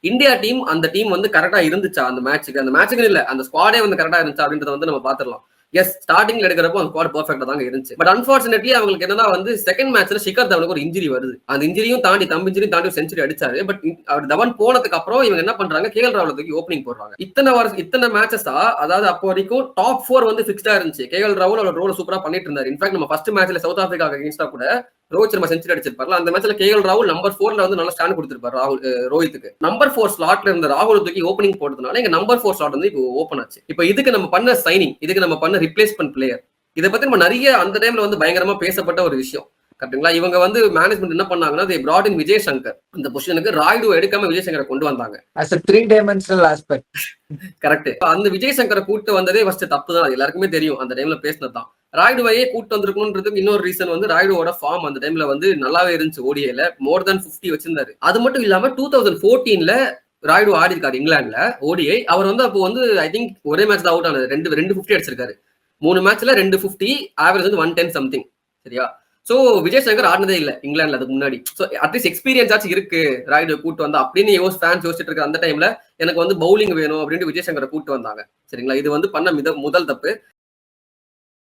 India team அந்த team வந்து கரெக்டா இருந்துச்சா அந்த மேட்சுக்கு இல்ல அந்த ஸ்குவாடே வந்து கரெக்டா இருந்துச்சா அப்படின்றத வந்து நம்ம பாத்துடலாம். எஸ், ஸ்டார்டிங்ல எடுக்கிறப்போ அந்த ஸ்குவாட் பெர்ஃபெக்ட்டா தாங்க இருந்துச்சு. பட் அன்பார்ச்சுனேட்லி அவங்களுக்கு என்னன்னா வந்து செகண்ட் மேட்ச்ல ஷிகர் தவனுக்கு ஒரு இன்ஜுரி வருது. அந்த இன்ஜுரியும் தாண்டி இன்ஜுரி தாண்டி செஞ்சுரி அடிச்சாரு. பட் அவர் தவன் போனதுக்கு அப்புறம் இவங்க என்ன பண்றாங்க, கேஎல் ராகுல தூக்கி ஓப்பனிங் போடுறாங்க. இத்தனை மேட்சஸா, அதாவது அப்போ வரைக்கும் டாப் 4 வந்து ஃபிக்ஸ்டா இருந்துச்சு. கேஎல் ராகுல் அவரோட ரோல் சூப்பரா பண்ணிட்டு இருந்தாரு. இன்ஃபேக்ட் நம்ம ஃபர்ஸ்ட் மேட்ச்ல சவுத் ஆப்பிரிக்கா அகைன்ஸ்டா கூட ரோஹித் சர்மா செஞ்சுரி அடிச்சிருப்பாரு. அந்த மேட்ச்ல கேஎல் ராகுல் நம்பர் 4ல வந்து நல்ல ஸ்டாண்ட் கொடுத்திருப்பாரு ரோஹித்துக்கு. நம்பர் 4 ஸ்லாட்ல இருந்த ராகுல் தூக்கி ஓப்பனிங் போட்டதுனால இங்க நம்பர் 4 ஸ்லாட் வந்து இப்போ ஓப்பன் ஆச்சு. இப்போ இதுக்கு நம்ம பண்ண சைனிங், இதுக்கு நம்ம பண்ண ரிப்ளேஸ்மெண்ட் பிளேயர், இதை பத்தி நம்ம நிறைய அந்த டைம்ல வந்து பயங்கரமா பேசப்பட்ட ஒரு விஷயம். கரெக்ட்டுங்களா? இவங்க வந்து மேனேஜ்மெண்ட் என்ன பண்ணாங்கன்னா, they brought in Vijay Shankar. இந்த பொசிஷனுக்கு ராய்டு எடுக்காம விஜய் சங்கரை கொண்டு வந்தாங்க. as a 3-dimensional aspect. Correct. அந்த விஜய் சங்கரை கூட்டு வந்ததே ஃபர்ஸ்ட் தப்பு தான். எல்லாருக்குமே தெரியும் அந்த டைம்ல பேசினதுதான். ராய்டுவையே கூட்டு வந்திருக்கணும்ன்றதுக்கு இன்னொரு ரீசன் வந்து ராய்டுவோட ஃபார்ம் அந்த டைம்ல வந்து நல்லாவே இருந்துச்சு. ஓடிஐல மோர் தென் 50 வச்சிருந்தாரு. அது மட்டும் இல்லாம 2014ல ராய்டு ஆடி இருக்காரு இங்கிலாந்துல ஓடிஐ. அவர் வந்து அப்போ வந்து ஐ திங்க் ஒரே மேட்ச் தான் அவுட் ஆனது. 250 அடிச்சிருக்காரு. 3 மேட்ச்ல 250, ஆவரேஜ் வந்து 110 சம்திங். சரியா? சோ விஜய் சங்கர் ஆடினதே இல்ல இங்கிலாந்துல அதுக்கு முன்னாடி. சோ அட்லீஸ்ட் எக்ஸ்பீரியன்ஸ் ஆச்சு இருக்கு ராய்டு கூட்டு வந்தா அப்படின்னு ஃபேன்ஸ் யோசிச்சுட்டு இருக்க அந்த டைம்ல எனக்கு வந்து பவுலிங் வேணும் அப்படின்னு விஜய் சங்கரை கூட்டு வந்தாங்க. சரிங்களா? இது வந்து பண்ண முதல் தப்பு.